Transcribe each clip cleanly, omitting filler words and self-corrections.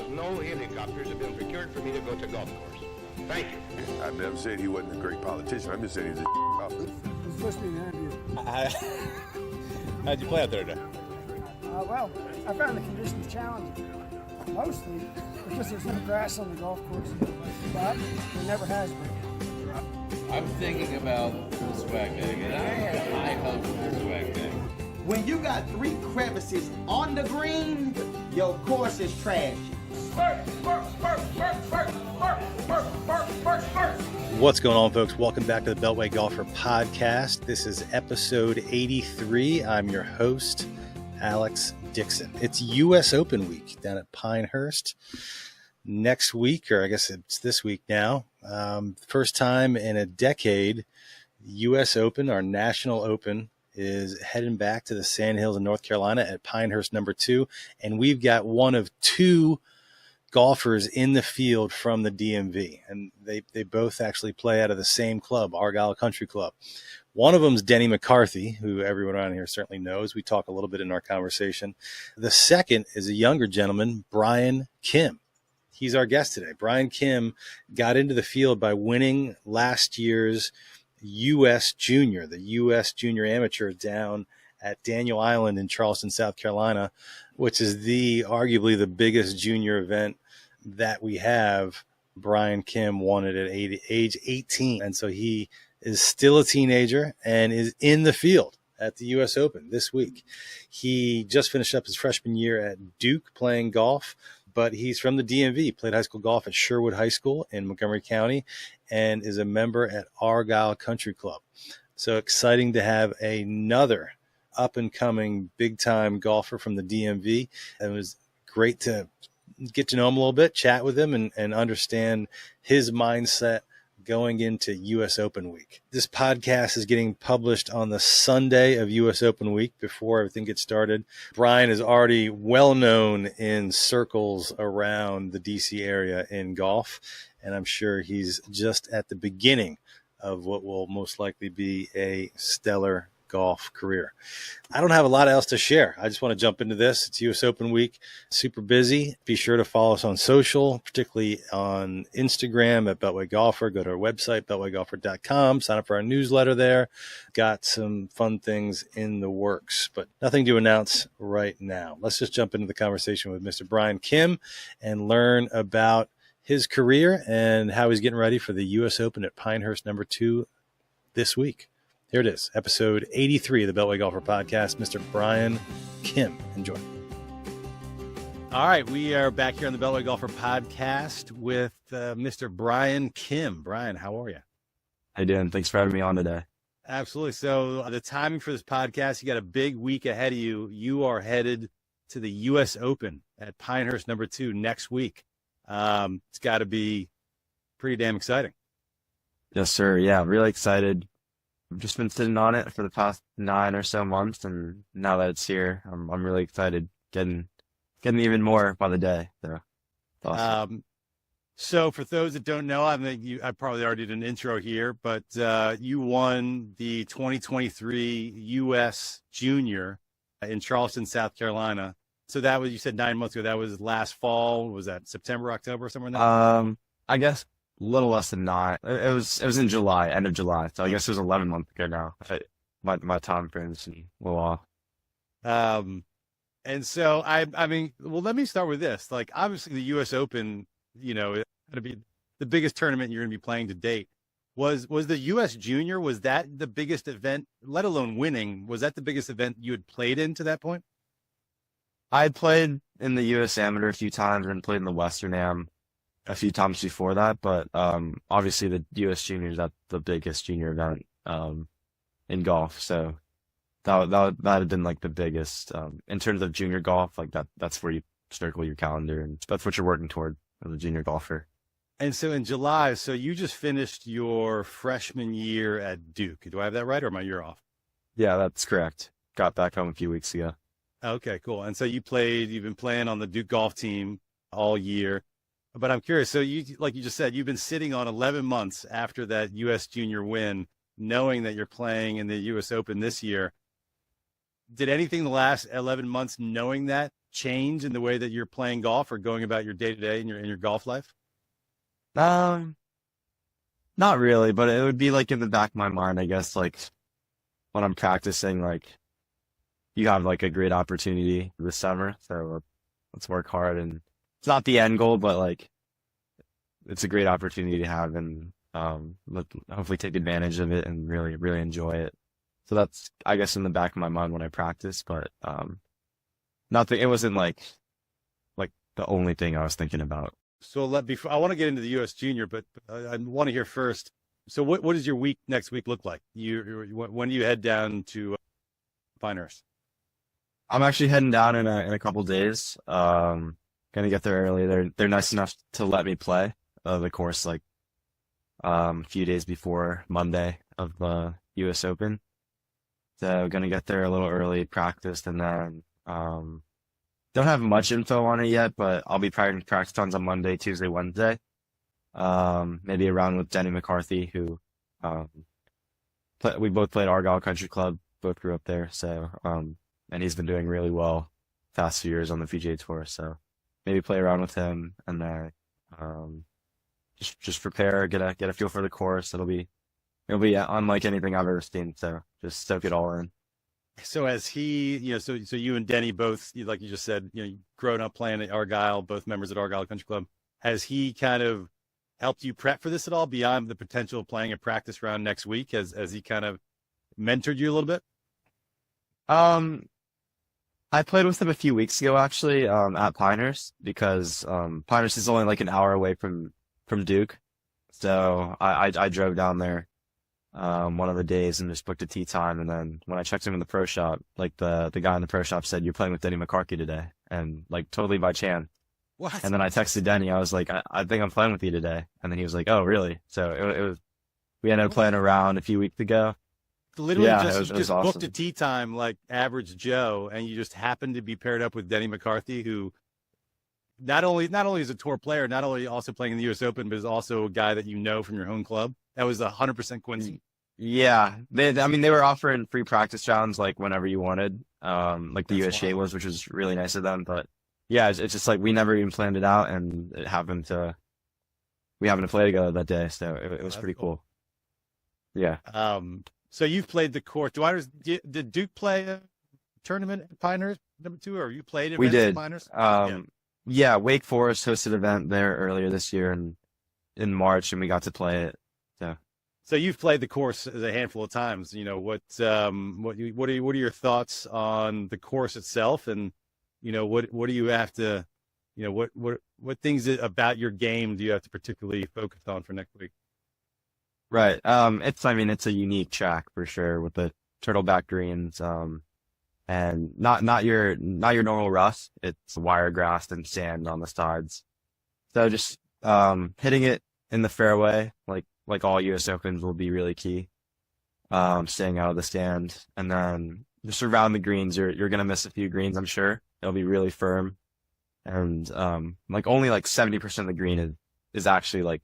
No helicopters have been procured for me to go to golf course. Thank you. I never said he wasn't a great politician. I'm just saying he's a golfer. It's supposed to be an interview. How'd you play out there today? Well, I found the conditions challenging, mostly because there's no grass on the golf course, but there never has been. I'm thinking about the swag bag, and I had high hopes for the swag bag. When you got 3 crevices on the green, your course is trash. What's going on, folks? Welcome back to the Beltway Golfer Podcast. This is episode 83. I'm your host, Alex Dixon. It's U.S. Open week down at Pinehurst. Next week, or I guess it's this week now, first time in a decade, U.S. Open, our national open, is heading back to the Sand Hills in North Carolina at Pinehurst number 2. And we've got one of 2 golfers in the field from the DMV. And they both actually play out of the same club, Argyle Country Club. One of them is Denny McCarthy, who everyone around here certainly knows. We talk a little bit in our conversation. The second is a younger gentleman, Bryan Kim. He's our guest today. Bryan Kim got into the field by winning last year's U.S. Junior, the U.S. Junior Amateur down at Daniel Island in Charleston, South Carolina, which is arguably the biggest junior event that we have. Bryan Kim won it at age 18, and so he is still a teenager and is in the field at the U.S. Open this week. He just finished up his freshman year at Duke playing golf, but he's from the DMV, played high school golf at Sherwood High School in Montgomery County, and is a member at Argyle Country Club. So exciting to have another up-and-coming big-time golfer from the DMV. It was great to get to know him a little bit, chat with him, and understand his mindset going into U.S. Open week. This podcast is getting published on the Sunday of U.S. Open week before everything gets started. Bryan is already well known in circles around the D.C. area in golf, and I'm sure he's just at the beginning of what will most likely be a stellar golf career. I don't have a lot else to share. I just want to jump into this. It's U.S. Open week, super busy. Be sure to follow us on social, particularly on Instagram at Beltway Golfer. Go to our website, beltwaygolfer.com. Sign up for our newsletter there. Got some fun things in the works, but nothing to announce right now. Let's just jump into the conversation with Mr. Bryan Kim and learn about his career and how he's getting ready for the U.S. Open at Pinehurst number 2 this week. Here it is, episode 83 of the Beltway Golfer Podcast. Mr. Bryan Kim. Enjoy. All right, we are back here on the Beltway Golfer Podcast with Mr. Bryan Kim. Bryan, how are you? How you doing? Thanks for having me on today. Absolutely. So the timing for this podcast, you got a big week ahead of you. You are headed to the U.S. Open at Pinehurst number 2 next week. It's got to be pretty damn exciting. Yes, sir. Yeah, really excited. I've just been sitting on it for the past 9 or so months, and now that it's here, I'm really excited. Getting even more by the day. So, awesome. So for those that don't know, I probably already did an intro here, but you won the 2023 U.S. Junior in Charleston, South Carolina. So that was, you said 9 months ago. That was last fall. Was that September, October, somewhere in that? I guess a little less than 9. It was in July, end of July. So I guess it was 11 months ago now. My time frame's a little off. And so I mean, well, let me start with this. Like, obviously the U.S. Open, it's going to be the biggest tournament you're going to be playing to date. Was the U.S. Junior, was that the biggest event, let alone winning? Was that the biggest event you had played in to that point? I had played in the U.S. Amateur a few times and played in the Western Am a few times before that, but obviously the U.S. Junior is the biggest junior event in golf. So that had been like the biggest in terms of junior golf. Like that's where you circle your calendar, and that's what you're working toward as a junior golfer. And so in July, so you just finished your freshman year at Duke. Do I have that right, or am I year off? Yeah, that's correct. Got back home a few weeks ago. Okay, cool. And so you've been playing on the Duke golf team all year. But I'm curious, so you, like you just said, you've been sitting on 11 months after that U.S. Junior win, knowing that you're playing in the U.S. Open this year. Did anything the last 11 months, knowing that, change in the way that you're playing golf or going about your day to day in your golf life? Not really, but it would be like in the back of my mind, I guess, like when I'm practicing, like you have like a great opportunity this summer, so let's work hard. And it's not the end goal, but like it's a great opportunity to have, and hopefully take advantage of it and really, really enjoy it. So that's, I guess, in the back of my mind when I practice, but nothing. It wasn't like the only thing I was thinking about. So before I want to get into the U.S. Junior, but I want to hear first. So what does your next week look like? When do you head down to Pinehurst? I'm actually heading down in a couple days. Gonna get there early. They're nice enough to let me play the course like a few days before Monday of the U.S. Open. So gonna get there a little early, practice, and then don't have much info on it yet, but I'll be practice tons on Monday, Tuesday, Wednesday. Maybe around with Denny McCarthy, who we both played Argyle Country Club, both grew up there. So and he's been doing really well past few years on the PGA Tour. So maybe play around with him and then just prepare, get a feel for the course. It'll be unlike anything I've ever seen. So just soak it all in. So as he, so you and Denny both, like you just said, grown up playing at Argyle, both members at Argyle Country Club. Has he kind of helped you prep for this at all beyond the potential of playing a practice round next week? Has he kind of mentored you a little bit? I played with him a few weeks ago, actually, at Pinehurst, because Pinehurst is only like an hour away from Duke. So I drove down there one of the days and just booked a tee time. And then when I checked him in the pro shop, like the guy in the pro shop said, "You're playing with Denny McCarthy today," and like totally by chance. What? And then I texted Denny. I was like, I think I'm playing with you today. And then he was like, "Oh, really?" So it was. We ended up playing around a few weeks ago. Literally, Yeah, just it was booked awesome. a tee time like average Joe, and you just happened to be paired up with Denny McCarthy, who not only is a tour player, not only also playing in the U.S. Open, but is also a guy that you know from your home club. That was 100% coincidence. Yeah, they were offering free practice rounds like whenever you wanted, like the That's USGA wild. was, which was really nice of them. But yeah, it's just like we never even planned it out, and we happened to play together that day, so it was That's pretty cool. cool. Yeah. So you've played the course. Did Duke play a tournament at Pinehurst #2, or you played events We at did. Pinehurst? Yeah, Wake Forest hosted an event there earlier this year in March, and we got to play it. So you've played the course a handful of times. What are your thoughts on the course itself, and what do you have to, what things about your game do you have to particularly focus on for next week? Right. It's a unique track for sure with the turtleback greens, and not your normal rough. It's wiregrass and sand on the sides. So just hitting it in the fairway, like all U.S. Opens, will be really key. Staying out of the stand, and then just around the greens, you're gonna miss a few greens, I'm sure. It'll be really firm, and only 70% of the green is actually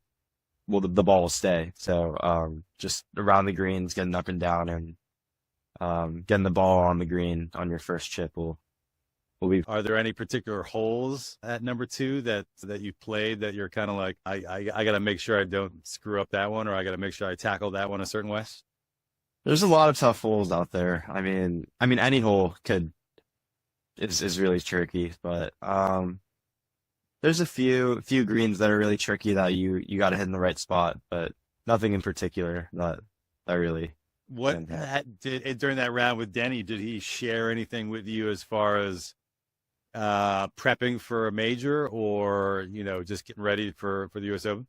the ball will stay. So just around the greens, getting up and down, and getting the ball on the green on your first chip will be. Are there any particular holes at #2 that you played that you're kind of like, I got to make sure I don't screw up that one, or I got to make sure I tackle that one a certain way? There's a lot of tough holes out there. I mean any hole is really tricky, but there's a few greens that are really tricky that you got to hit in the right spot, but nothing in particular that really. What during that round with Denny, did he share anything with you as far as prepping for a major, or just getting ready for the U.S. Open?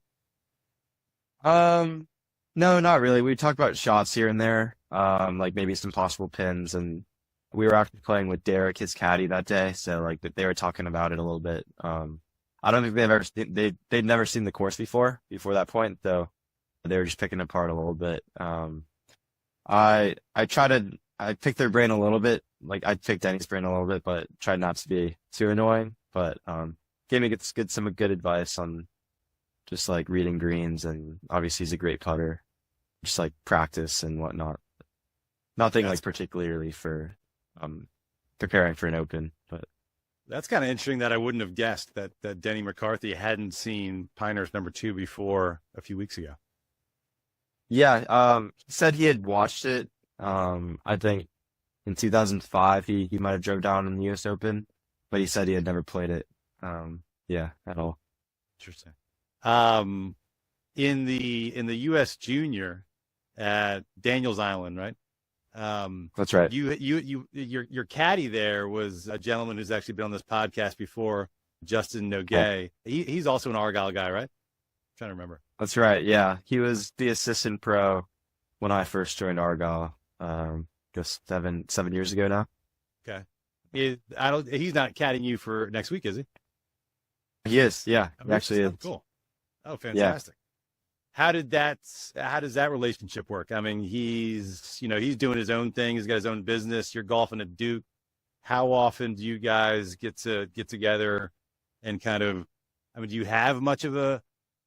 No, not really. We talked about shots here and there, like maybe some possible pins, and we were actually playing with Derek, his caddy, that day, so they were talking about it a little bit. I don't think they'd never seen the course before that point, so they were just picking it apart a little bit. I picked their brain a little bit, I picked Denny's brain a little bit, but tried not to be too annoying. But gave me some good advice on just reading greens, and obviously he's a great putter, just practice and whatnot. Nothing particularly for preparing for an Open, but That's kind of interesting that I wouldn't have guessed that Denny McCarthy hadn't seen Pinehurst #2 before a few weeks ago. Yeah, he said he had watched it. I think in 2005 he might have drove down in the U.S. Open, but he said he had never played it. Yeah, at all. Interesting. In the U.S. Junior at Daniels Island, right? That's right. Your caddy there was a gentleman who's actually been on this podcast before, Justin Nogay. He's also an Argyle guy, right? I'm trying to remember. That's right. Yeah, he was the assistant pro when I first joined Argyle. Just 7 years ago now. Okay. He's not caddying you for next week, is he? He is. Yeah, Oh, he actually is. cool. Oh, fantastic. Yeah. How does that relationship work? I mean, he's doing his own thing. He's got his own business. You're golfing at Duke. How often do you guys get together and kind of, I mean, do you have much of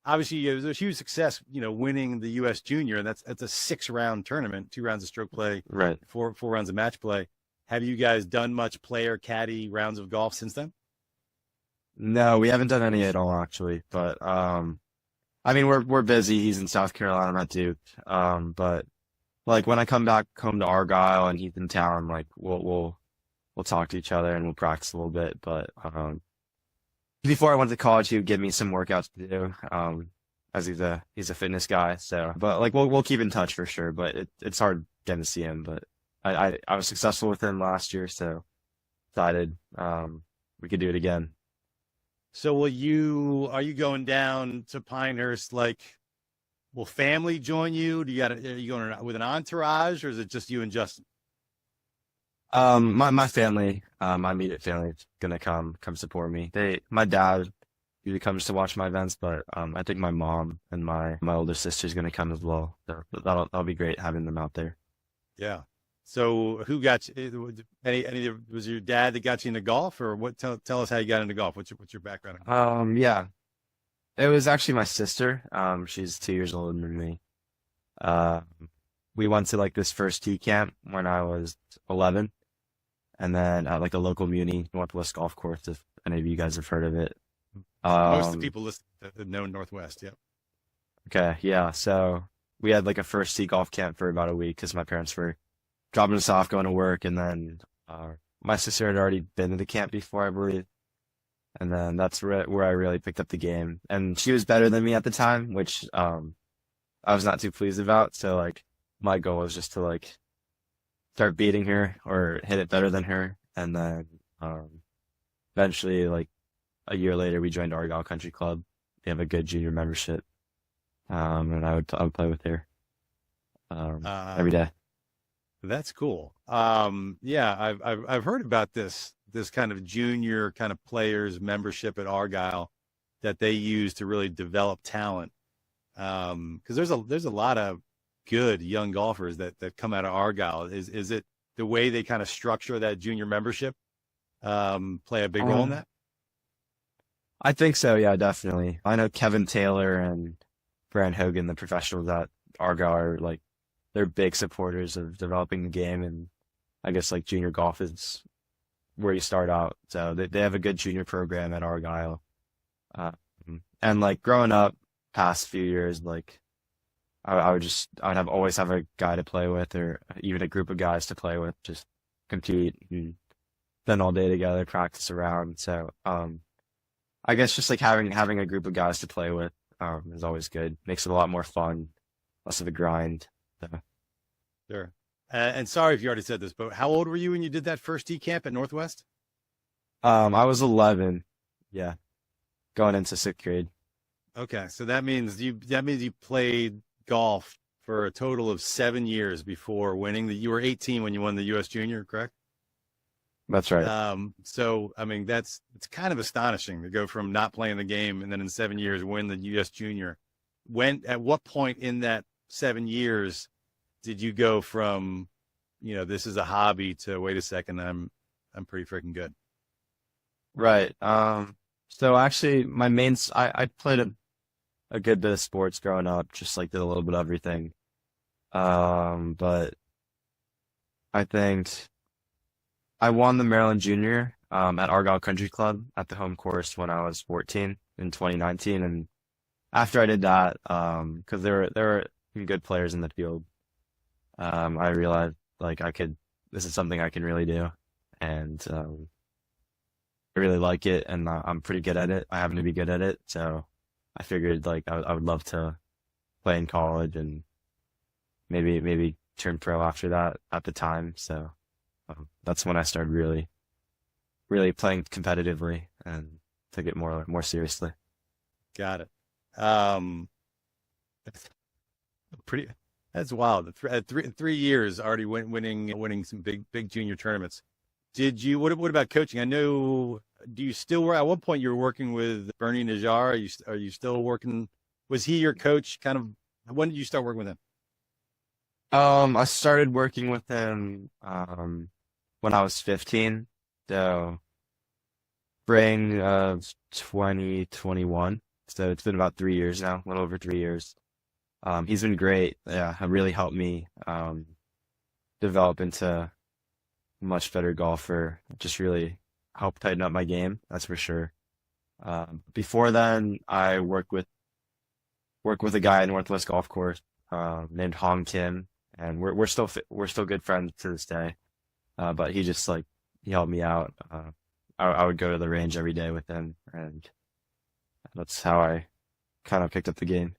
obviously it was a huge success, winning the U.S. Junior, and that's a 6-round tournament, 2 rounds of stroke play, right? 4 rounds of match play. Have you guys done much player caddy rounds of golf since then? No, we haven't done any at all, actually. But I mean, we're busy. He's in South Carolina, I'm at Duke. But like when I come back home to Argyle and he's in town, like we'll talk to each other and we'll practice a little bit. But before I went to college, he would give me some workouts to do. As he's a fitness guy. So, but like we'll keep in touch for sure. But it's hard getting to see him. But I was successful with him last year, so decided we could do it again. So are you going down to Pinehurst? Like, will family join you? Are you going with an entourage, or is it just you and Justin? My family, my immediate family is gonna come support me. My dad usually comes to watch my events, but I think my mom and my older sister is gonna come as well. So that'll be great having them out there. Yeah. So who got you? Was your dad that got you into golf, or what? Tell us how you got into golf. What's your background? Yeah, it was actually my sister. She's 2 years older than me. We went to like this first tee camp when I was 11, and then at like a local muni Northwest golf course. If any of you guys have heard of it, most of the people listening know Northwest. Yep. Okay, yeah. So we had like a first tee golf camp for about a week because my parents were dropping us off, going to work, and then my sister had already been to the camp before, I believe, and then that's where I really picked up the game. And she was better than me at the time, which I was not too pleased about. So like my goal was just to like start beating her or hit it better than her, and then eventually, like a year later, we joined Argyle Country Club. They have a good junior membership, and I would play with her every day. That's cool. Yeah, I've heard about this kind of junior kind of players membership at Argyle that they use to really develop talent. Because there's a lot of good young golfers that come out of Argyle. Is it the way they kind of structure that junior membership play a big role in that? I think so. Yeah, definitely. I know Kevin Taylor and Bryan Hogan, the professionals at Argyle, are like, they're big supporters of developing the game, and I guess like junior golf is where you start out. So they have a good junior program at Argyle. And like growing up past few years, like I would always have a guy to play with, or even a group of guys to play with, just compete and spend all day together, practice around. So I guess just like having a group of guys to play with is always good. Makes it a lot more fun, less of a grind. So. Sure. And sorry if you already said this, but how old were you when you did that first tee camp at Northwest? I was 11. Yeah, going into 6th grade. Okay, so that means you played golf for a total of 7 years before winning. You were 18 when you won the U.S. Junior, correct? That's right. So I mean, it's kind of astonishing to go from not playing the game and then in 7 years win the U.S. Junior. At what point in that 7 years did you go from, this is a hobby to, wait a second, I'm pretty freaking good? Right. So actually I played a good bit of sports growing up, just like did a little bit of everything. But I think I won the Maryland Junior at Argyle Country Club at the home course when I was 14 in 2019. And after I did that, because there were some good players in the field, I realized like this is something I can really do, and I really like it, and I'm pretty good at it. I happen to be good at it, so I figured like I would love to play in college and maybe turn pro after that at the time. So that's when I started really playing competitively and took it more seriously. Got it. Pretty. That's wild. 3 years already winning some big junior tournaments. Did you? What about coaching? I know. Do you still work? At one point, you were working with Bernie Najjar. Are you still working? Was he your coach? Kind of. When did you start working with him? I started working with him when I was 15, so spring of 2021. So it's been about 3 years now, a little over 3 years. He's been great. Yeah, really helped me develop into a much better golfer. Just really helped tighten up my game, that's for sure. Before then, I worked with a guy at Northwest Golf Course named Bryan Kim, and we're still good friends to this day. But he just he helped me out. I would go to the range every day with him, and that's how I kind of picked up the game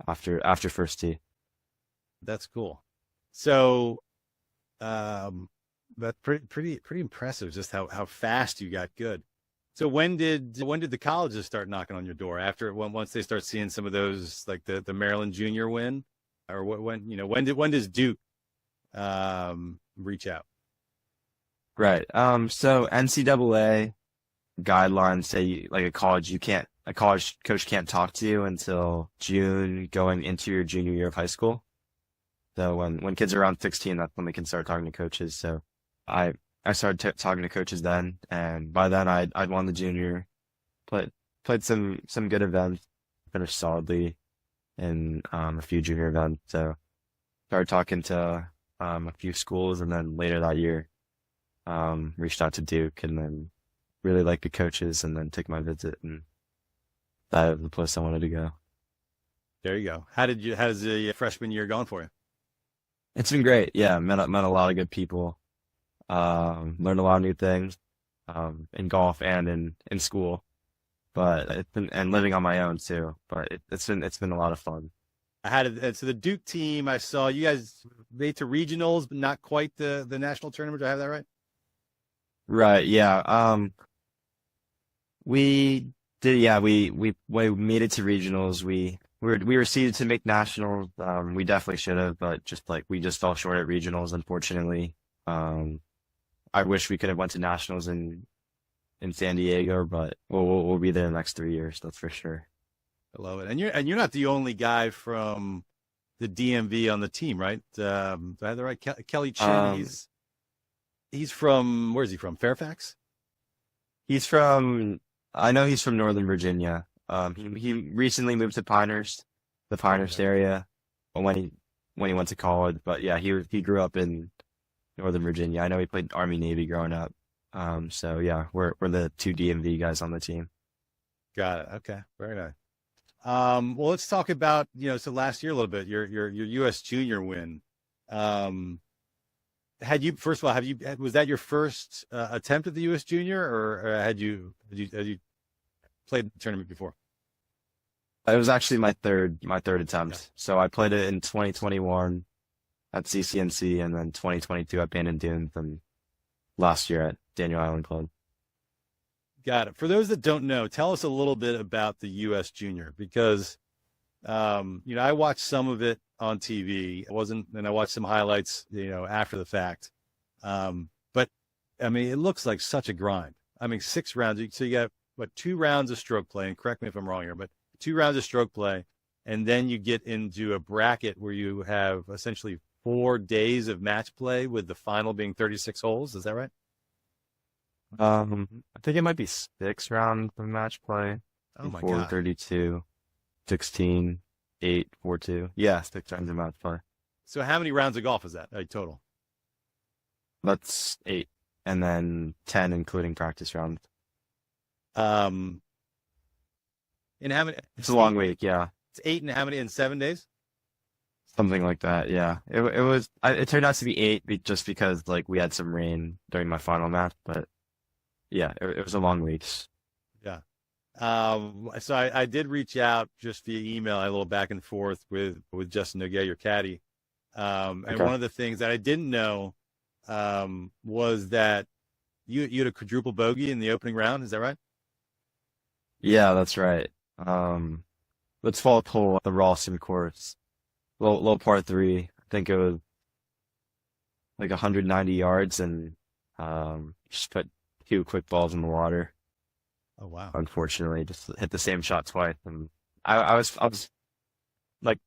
after first tee. That's cool. So, that's pretty impressive. Just how fast you got good. So when did the colleges start knocking on your door? Once they start seeing some of those, like the Maryland Junior win, or when does Duke reach out? Right. So NCAA guidelines say a college coach can't talk to you until June going into your junior year of high school. So when kids are around 16, that's when they can start talking to coaches. So I started talking to coaches then, and by then I'd won the junior, played some good events, finished solidly in a few junior events. So started talking to a few schools, and then later that year reached out to Duke, and then really liked the coaches, and then took my visit, and that was the place I wanted to go. There you go. How's the freshman year gone for you? It's been great. Yeah, met a lot of good people. Learned a lot of new things in golf and in school, but and living on my own too. But it's been a lot of fun. So the Duke team, I saw you guys made to regionals, but not quite the national tournament. Do I have that right? Right. Yeah. We did. Yeah. We made it to regionals. We were seeded to make nationals. We definitely should have, but we just fell short at regionals, unfortunately. I wish we could have went to nationals in San Diego, but we'll be there the next 3 years. That's for sure. I love it. And you're not the only guy from the DMV on the team, right? Do I have the right? Kelly Chin. He's from, where's he from? Fairfax? I know he's from Northern Virginia. He recently moved to Pinehurst, the Pinehurst area, when he went to college. But yeah, he grew up in Northern Virginia. I know he played Army Navy growing up. So yeah, we're the two DMV guys on the team. Got it. Okay, very nice. Well, let's talk about so last year a little bit. Your U.S. Junior win. First of all, was that your first attempt at the U.S. Junior, or had you played the tournament before? It was actually my third attempt. Yeah. So I played it in 2021 at CCNC, and then 2022 at Bandon Dunes, and last year at Daniel Island Club. Got it. For those that don't know, tell us a little bit about the U.S. Junior, because I watched some of it on TV. And I watched some highlights, after the fact. But I mean, it looks like such a grind. I mean, 6 rounds. So you got 2 rounds of stroke play, and correct me if I'm wrong here, but 2 rounds of stroke play, and then you get into a bracket where you have essentially 4 days of match play, with the final being 36 holes. Is that right? I think it might be 6 rounds of match play. Oh my 4, God. 32, 16, 8, 4, 2. Yeah, 6 rounds of match play. So how many rounds of golf is that total? That's 8. and then 10 including practice rounds. And how many? It's a long week, yeah. It's 8 and how many in 7 days? Something like that, yeah. It turned out to be 8 just because like we had some rain during my final match, but yeah, it was a long week. Yeah. So I did reach out just via email, a little back and forth with Justin Noguet, your caddy. And Okay. one of the things that I didn't know was that you had a quadruple bogey in the opening round. Is that right? Yeah, that's right. Let's fall pull the Ralston course. Little par 3. I think it was like 190 yards and just put 2 quick balls in the water. Oh wow. Unfortunately, just hit the same shot twice, and I was like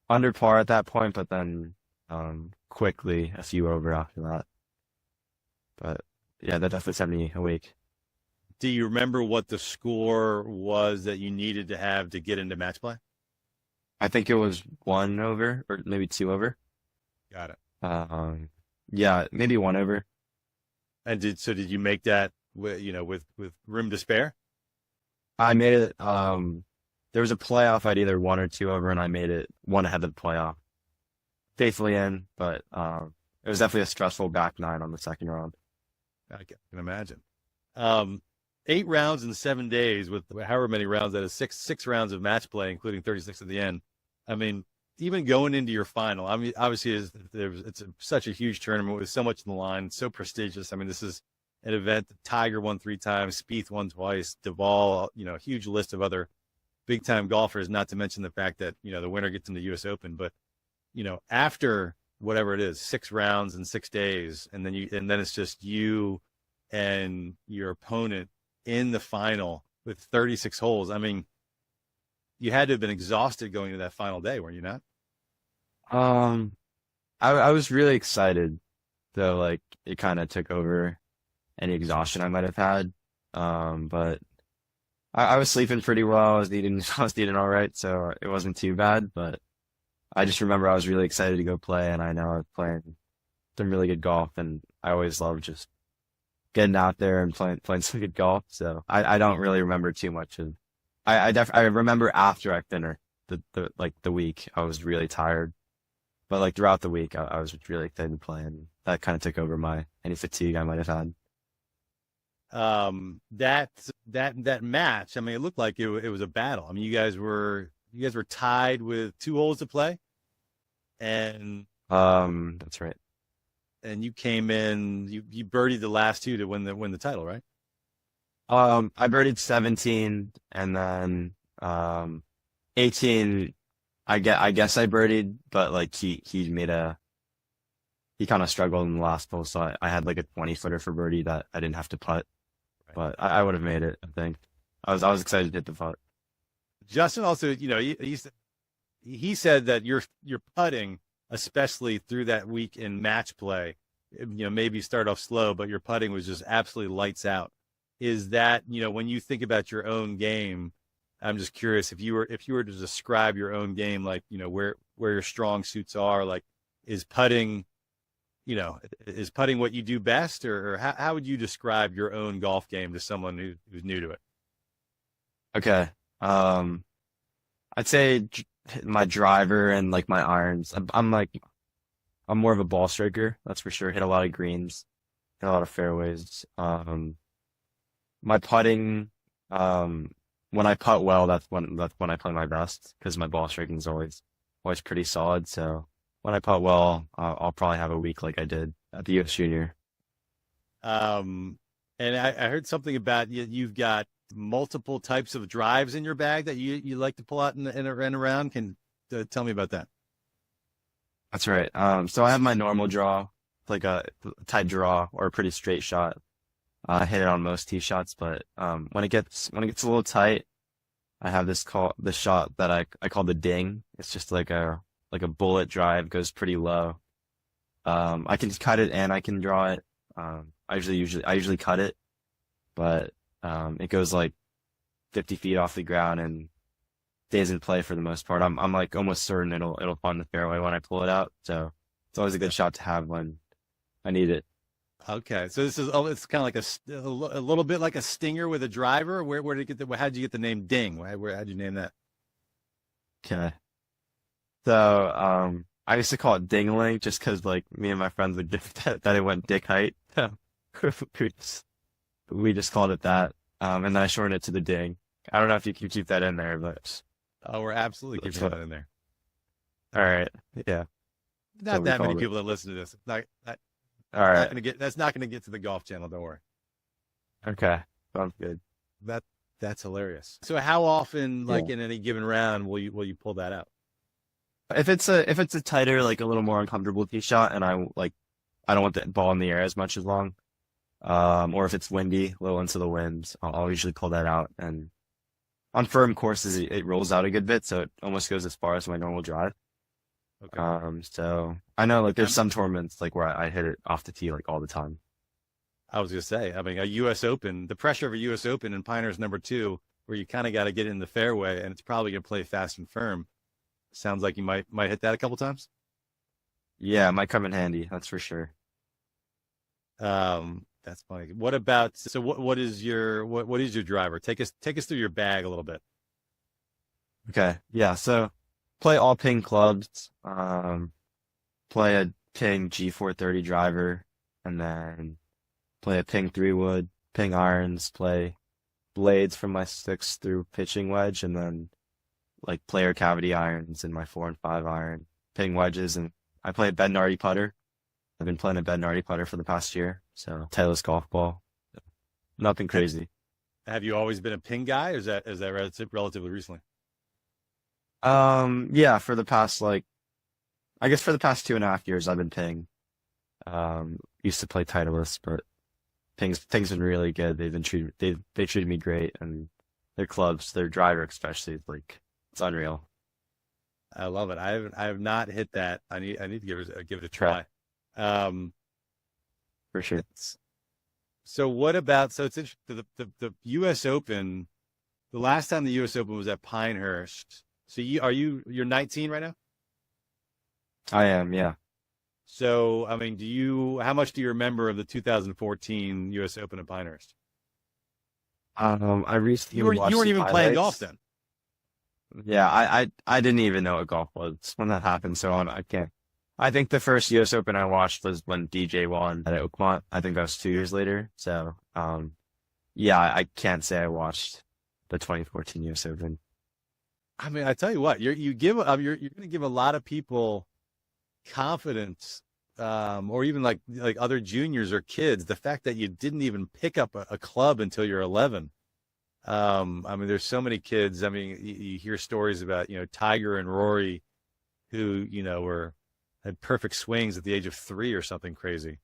under par at that point, but then quickly a few over after that. But yeah, that definitely sent me a week. Do you remember what the score was that you needed to have to get into match play? I think it was 1 over or maybe 2 over. Got it. Yeah, maybe 1 over. And did you make that with room to spare? I made it. There was a playoff I'd either 1 or 2 over, and I made it 1 ahead of the playoff. Faithfully in, but it was definitely a stressful back 9 on the second round. I can imagine. 8 rounds in 7 days with however many rounds that is, six rounds of match play, including 36 at the end. I mean, even going into your final, I mean, obviously it's such a huge tournament with so much on the line, so prestigious. I mean, this is an event that Tiger won 3 times, Spieth won twice, Duvall, a huge list of other big time golfers, not to mention the fact that, the winner gets in the US Open. But, after whatever it is, 6 rounds in 6 days, and then it's just you and your opponent in the final with 36 holes. I mean, you had to have been exhausted going into that final day, were you not? I was really excited, though. Like it kind of took over any exhaustion I might have had. But I was sleeping pretty well. I was eating all right, so it wasn't too bad. But I just remember I was really excited to go play, and I know I was playing some really good golf, and I always love just getting out there and playing some good golf. So I don't really remember too much of. I remember after I finished the week, I was really tired, but like throughout the week, I was really excited to play, and that kind of took over any fatigue I might have had. That match, I mean, it looked like it was a battle. I mean, you guys were tied with 2 holes to play, and that's right. And you came in, you birdied the last 2 to win the title, right? I birdied 17, and then 18. I guess I birdied, but like he kind of struggled in the last hole, so I had like a 20-footer for birdie that I didn't have to putt, but I would have made it. I think I was excited to hit the putt. Justin also, he said that your putting, especially through that week in match play, maybe start off slow, but your putting was just absolutely lights out. Is that, when you think about your own game, I'm just curious if you were to describe your own game, like, where your strong suits are, like, is putting what you do best, or how would you describe your own golf game to someone who's new to it? Okay. I'd say my driver and like my irons. I'm more of a ball striker, that's for sure. Hit a lot of greens, hit a lot of fairways. My putting, when I putt well, that's when I play my best, because my ball striking is always pretty solid. So when I putt well, I'll probably have a week like I did at the US Junior. And I heard something about you've got multiple types of drives in your bag that you like to pull out and around. Can tell me about that? That's right. So I have my normal draw, like a tight draw or a pretty straight shot. I hit it on most tee shots, but when it gets a little tight, I have this shot that I call the ding. It's just like a bullet drive, goes pretty low. I can cut it and I can draw it. I usually cut it, but it goes like 50 feet off the ground and stays in play for the most part. I'm like almost certain it'll find the fairway when I pull it out. So it's always a good shot to have when I need it. Okay, so this is it's kind of like a little bit like a stinger with a driver. Where did you get how'd you get the name Ding? How'd you name that? Okay. So, I used to call it Dingling just because, like, me and my friends would get that it went dick height. We just called it that. And then I shortened it to the Ding. I don't know if you can keep that in there, but. Oh, we're absolutely keeping that in there. All right. Yeah. Not that many people that listen to this. All right. That's not gonna get to the Golf Channel. Don't worry. Okay. Sounds good. That's hilarious. So how often, like in any given round, will you pull that out? If it's a tighter, like a little more uncomfortable tee shot, and I don't want the ball in the air as much as long, or if it's windy, a little into the wind, I'll usually pull that out. And on firm courses, it rolls out a good bit, so it almost goes as far as my normal drive. Okay. So I know, like, there's some tournaments like where I hit it off the tee like all the time. I was gonna say, I mean, a U.S. Open, the pressure of a U.S. Open in Pinehurst #2, where you kind of got to get in the fairway, and it's probably gonna play fast and firm. Sounds like you might hit that a couple times. Yeah, it might come in handy. That's for sure. That's funny. What about what is your driver? Take us through your bag a little bit. Okay. Yeah. So play all ping clubs. Play a ping G430 driver, and then play a ping 3-wood, ping irons, play blades from my 6 through pitching wedge, and then like player cavity irons in my 4 and 5 iron, ping wedges, and I play a Bednardi putter. I've been playing a Bednardi putter for the past year, so Titleist golf ball. Nothing crazy. Have you always been a ping guy, or is that relatively recently? Yeah, for the past I guess for the past 2.5 years I've been ping. Used to play Titleist, but ping's been really good. They treated me great, and their clubs, their driver especially, like, it's unreal. I love it. I have not hit that. I need to give it a try. For sure. So what about, so it's interesting, the U.S. Open, the last time the U.S. Open was at Pinehurst. So you're 19 right now? I am, yeah. So, I mean, how much do you remember of the 2014 U.S. Open at Pinehurst? I recently you weren't even playing golf then. Yeah, I didn't even know what golf was when that happened, so I can't. I think the first U.S. Open I watched was when DJ won at Oakmont. I think that was 2 years later. So, yeah, I can't say I watched the 2014 U.S. Open. I mean, I tell you what, you're going to give a lot of people confidence, or even like other juniors or kids, the fact that you didn't even pick up a club until you're 11. I mean, there's so many kids. I mean, you hear stories about, Tiger and Rory, who, had perfect swings at the age of 3 or something crazy.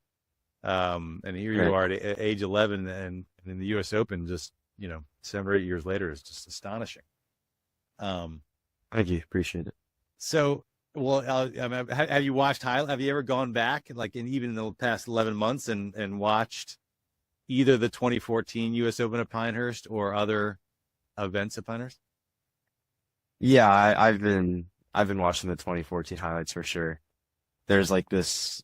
And here you are at age 11 and in the U.S. Open, just, 7 or 8 years later is just astonishing. Thank you. Appreciate it. So, well, have you watched highlights? Have you ever gone back, like even in the past 11 months and watched either the 2014 U.S. Open at Pinehurst or other events at Pinehurst? Yeah, I've been watching the 2014 highlights for sure. There's like this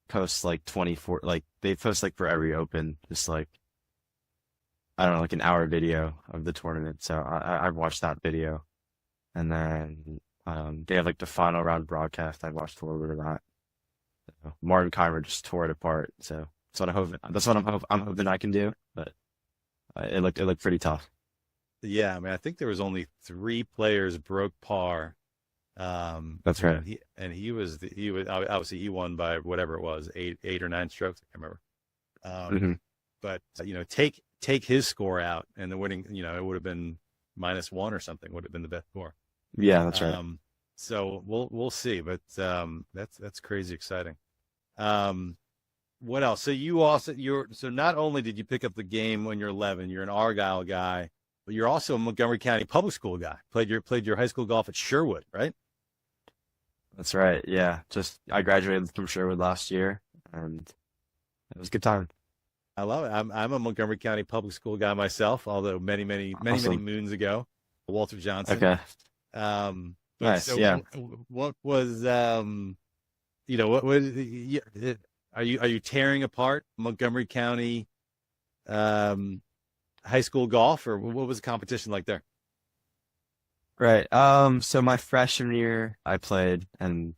post like 24, like they post like for every Open, just like, I don't know, like an hour video of the tournament. So I've watched that video, and then they have like the final round broadcast. I watched a little bit of that. So Martin Keimer just tore it apart. So that's what I'm hoping I can do. But it looked pretty tough. Yeah, I mean, I think there was only 3 players broke par. That's right. He was obviously he won by whatever it was, 8 or 9 strokes. I can't remember. But take his score out, and the winning, it would have been -1 or something. Would have been the best score. Yeah, that's right. So we'll see, but that's crazy exciting. What else? So so not only did you pick up the game when you're 11, you're an Argyle guy, but you're also a Montgomery County public school guy. Played your high school golf at Sherwood, right? That's right. Yeah, I graduated from Sherwood last year, and it was a good time. I love it. I'm a Montgomery County public school guy myself, although many moons ago. Walter Johnson. Okay. Nice. So yeah. What was Are you tearing apart Montgomery County high school golf, or what was the competition like there? Right. So my freshman year, I played, and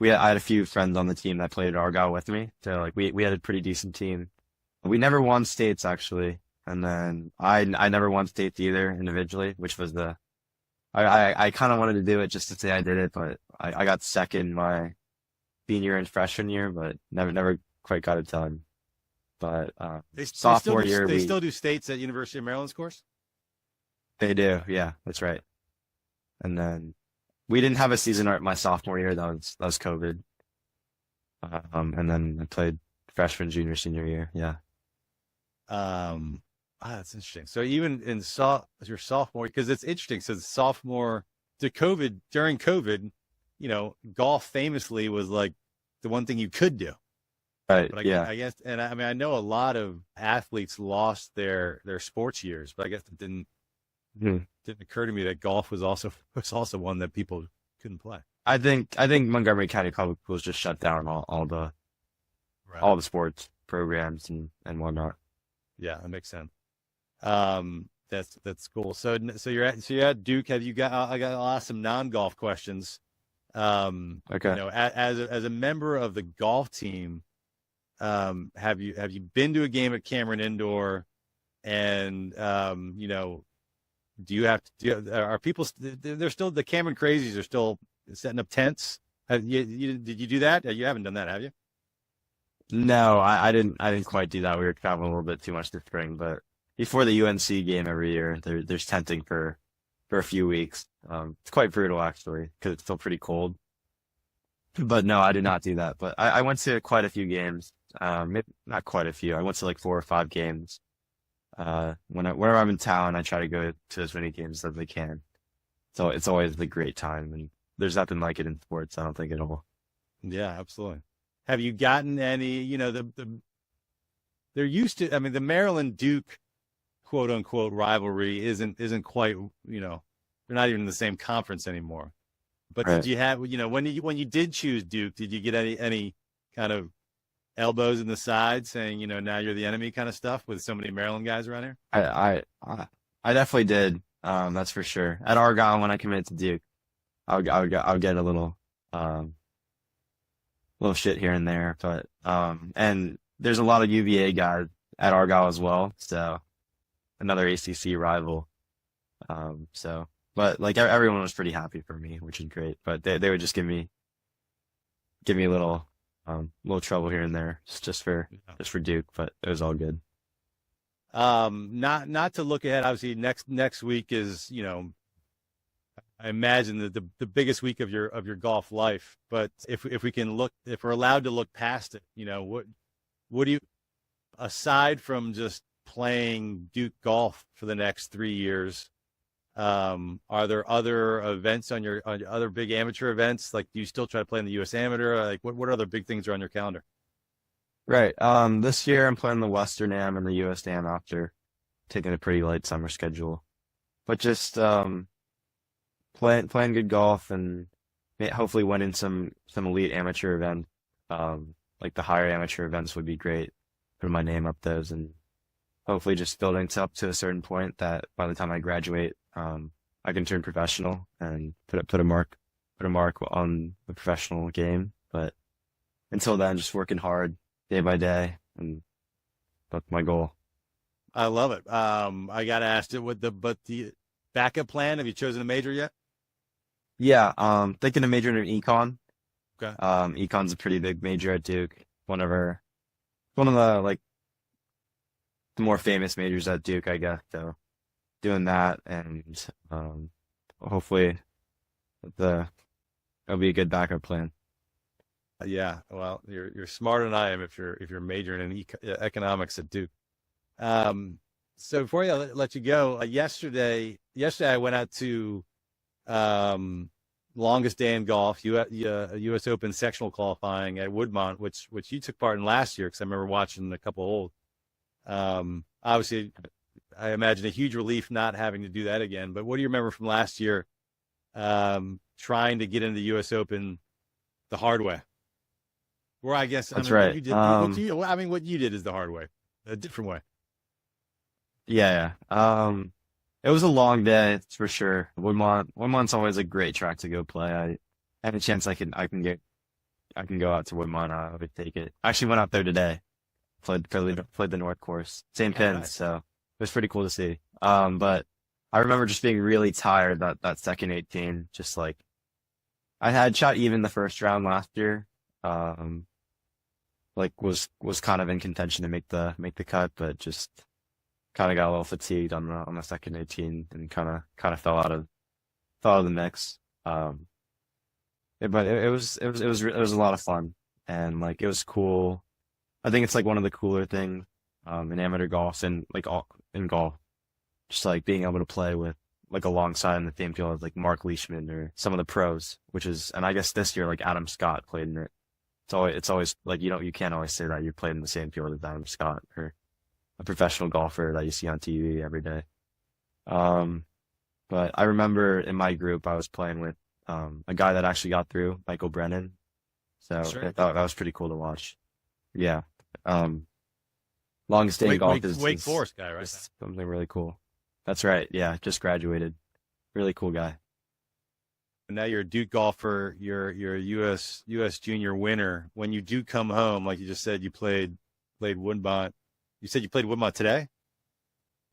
I had a few friends on the team that played at Argyle with me. So like we had a pretty decent team. We never won states actually, and then I never won states either individually, which was I kind of wanted to do it just to say I did it, but I got second my senior and freshman year, but never quite got it done. But sophomore year, they still do states at University of Maryland's course. They do, yeah, that's right. And then we didn't have a season my sophomore year. That was COVID. And then I played freshman, junior, senior year. Yeah. That's interesting. So even in your sophomore, because it's interesting. So during COVID, golf famously was like the one thing you could do. Right. But yeah. I guess, and I know a lot of athletes lost their sports years, but I guess it didn't occur to me that golf was also one that people couldn't play. I think Montgomery County Club was just shut down all the sports programs and whatnot. Yeah, that makes sense. That's cool. So you're at Duke. I got some non-golf questions. Okay. As a member of the golf team, have you been to a game at Cameron Indoor, and are people, they're still, the Cameron Crazies are still setting up tents? Did you do that? You haven't done that, have you? No, I didn't quite do that. We were traveling a little bit too much this spring, but before the UNC game every year, there's tenting for a few weeks. It's quite brutal actually, because it's still pretty cold. But no, I did not do that. But I went to quite a few games. Maybe not quite a few. I went to like 4 or 5 games. Whenever I'm in town, I try to go to as many games as I can. So it's always a great time, and there's nothing like it in sports, I don't think, at all. Yeah, absolutely. Have you gotten any, they're used to, the Maryland Duke quote unquote rivalry isn't quite, they're not even in the same conference anymore. But right. Did you have, when you did choose Duke, did you get any kind of elbows in the side saying, now you're the enemy kind of stuff with so many Maryland guys around here? I definitely did. That's for sure. At Argyle, when I committed to Duke, I'll get a little shit here and there, but and there's a lot of UVA guys at Argyle as well, so another ACC rival. But like everyone was pretty happy for me, which is great. But they would just give me a little trouble here and there, just for Duke, but it was all good. Not to look ahead. Obviously, next week is I imagine that the biggest week of your golf life. But if we're allowed to look past it, what do you, aside from just playing Duke golf for the next 3 years, are there other events on your other big amateur events? Like, do you still try to play in the U.S. Amateur? Like, what other big things are on your calendar? Right. This year I'm playing the Western Am and the U.S. Am after taking a pretty light summer schedule, but just playing good golf and hopefully winning some elite amateur events. Like the higher amateur events would be great. Put my name up those, and hopefully just building up to a certain point that by the time I graduate, I can turn professional and put a mark on the professional game. But until then, just working hard day by day, and that's my goal. I love it. I got to ask it but the backup plan, have you chosen a major yet? Yeah. Thinking of majoring in econ. Okay. Econ's a pretty big major at Duke. One of the like the more famous majors at Duke, I guess. So doing that, and hopefully it'll be a good backup plan. Yeah, well, you're smarter than I am if you're majoring in economics at Duke. So before I let you go, yesterday I went out to longest day in golf, U.S. Open sectional qualifying at Woodmont, which you took part in last year, because I remember watching a couple holes. Obviously, I imagine a huge relief not having to do that again. But what do you remember from last year, trying to get into the U.S. Open the hard way? Or I guess That's I mean, right. What you did, what you did is the hard way, a different way. Yeah. It was a long day, it's for sure. Woodmont's always a great track to go play. I any chance I can go out to Woodmont, I would take it. I actually went out there today. Played the North course. Same pins, nice. so it was pretty cool to see. But I remember just being really tired that second 18. Just like I had shot even the first round last year. Like was kind of in contention to make the cut, but just kind of got a little fatigued on the second 18 and kind of fell out of the mix. But it was a lot of fun, and like it was cool. I think it's like one of the cooler things in amateur golf and like in golf, just like being able to play with like alongside in the same field as like Mark Leishman or some of the pros, and I guess this year like Adam Scott played in it. It's always like you can't always say that you played in the same field as Adam Scott or a professional golfer that you see on TV every day. But I remember in my group I was playing with a guy that actually got through, Michael Brennan. So Sure. I thought that was pretty cool to watch. Yeah. Longest day in golf is Wake Forest guy, right? is something really cool. That's right. Yeah. Just graduated. Really cool guy. And now you're a Duke golfer. You're a U.S. junior winner. When you do come home, like you just said, you played Woodmont. You said you played Woodmont today?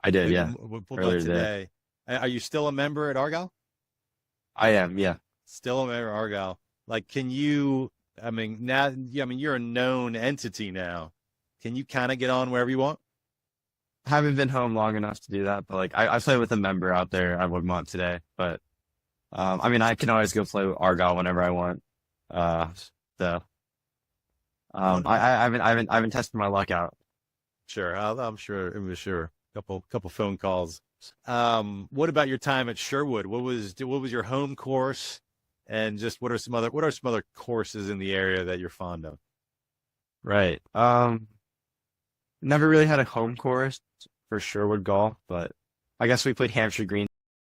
I did. Yeah. Woodmont Earlier today. Are you still a member at Argyle? I am. Yeah. Still a member at Argyle. Like, can you, you're a known entity now. Can you kind of get on wherever you want? Haven't been home long enough to do that, but like I play with a member out there at Woodmont today, but I can always go play with Argyle whenever I want. So I haven't tested my luck out. Sure. I'm sure. Couple phone calls. What about your time at Sherwood? What was your home course, and just what are some other courses in the area that you're fond of? Right. Never really had a home course for Sherwood golf, but I guess we played Hampshire Green